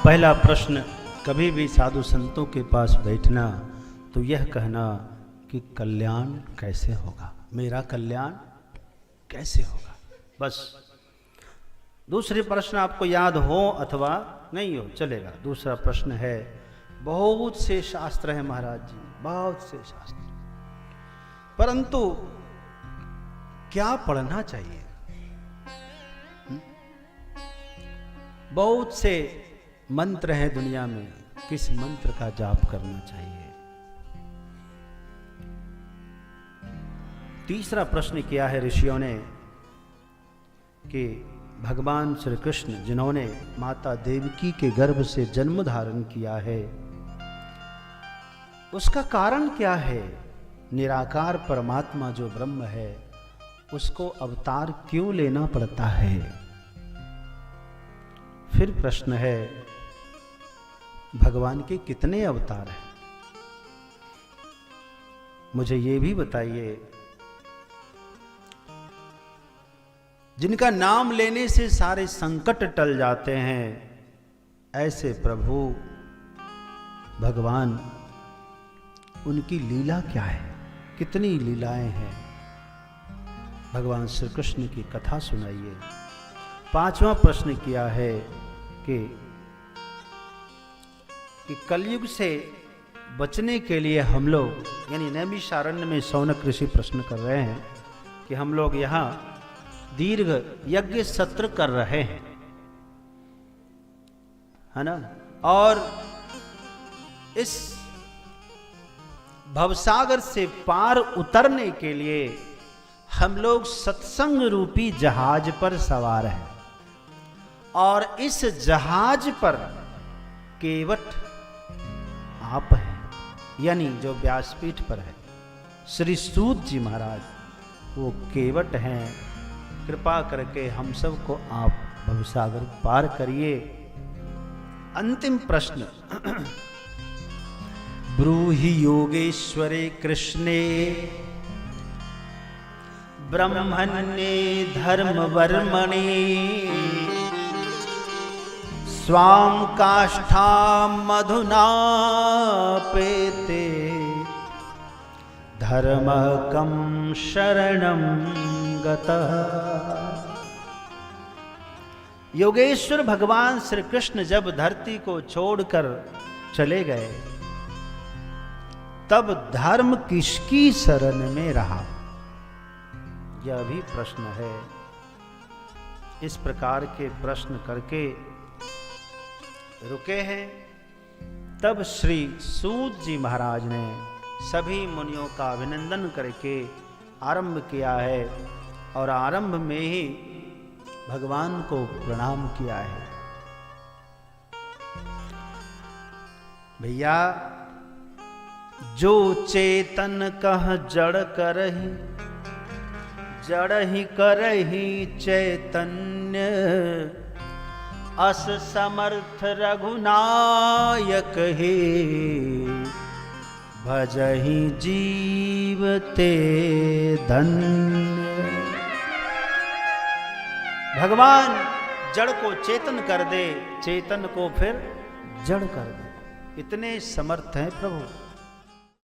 पहला प्रश्न, कभी भी साधु संतों के पास बैठना तो यह कहना कि कल्याण कैसे होगा, मेरा कल्याण कैसे होगा, बस। दूसरे प्रश्न आपको याद हो अथवा नहीं हो चलेगा। दूसरा प्रश्न है, बहुत से शास्त्र हैं महाराज जी, बहुत से शास्त्र, परंतु क्या पढ़ना चाहिए? बहुत से मंत्र हैं दुनिया में, किस मंत्र का जाप करना चाहिए? तीसरा प्रश्न किया है ऋषियों ने कि भगवान श्री कृष्ण जिन्होंने माता देवकी के गर्भ से जन्म धारण किया है, उसका कारण क्या है? निराकार परमात्मा जो ब्रह्म है, उसको अवतार क्यों लेना पड़ता है? फिर प्रश्न है, भगवान के कितने अवतार हैं? मुझे ये भी बताइए। जिनका नाम लेने से सारे संकट टल जाते हैं, ऐसे प्रभु भगवान, उनकी लीला क्या है? कितनी लीलाएं हैं? भगवान श्री कृष्ण की कथा सुनाइए। पांचवा प्रश्न किया है कि कलयुग से बचने के लिए हम लोग, यानी नैमिषारण्य में शौनक ऋषि प्रश्न कर रहे हैं कि हम लोग यहाँ दीर्घ यज्ञ सत्र कर रहे हैं, है ना, और इस भवसागर से पार उतरने के लिए हम लोग सत्संग रूपी जहाज पर सवार हैं, और इस जहाज पर केवट आप हैं, यानी जो व्यासपीठ पर है श्री सूत जी महाराज, वो केवट हैं। कृपा करके हम सबको आप भवसागर पार करिए। अंतिम प्रश्न, ब्रूहि योगेश्वरे कृष्णे ब्रह्मण्ये धर्मवर्मणे स्वाम काष्ठां मधुना पेते धर्मकं शरणं गतः। योगेश्वर भगवान श्री कृष्ण जब धरती को छोड़कर चले गए, तब धर्म किसकी शरण में रहा? यह भी प्रश्न है। इस प्रकार के प्रश्न करके रुके हैं। तब श्री सूत जी महाराज ने सभी मुनियों का अभिनंदन करके आरंभ किया है, और आरंभ में ही भगवान को प्रणाम किया है। भैया, जो चेतन कह जड़ करहि, जड़ ही करहि चैतन्य, अस समर्थ रघुनायक हे, भजहि जीवते धन्य। भगवान जड़ को चेतन कर दे, चेतन को फिर जड़ कर दे, इतने समर्थ हैं प्रभु।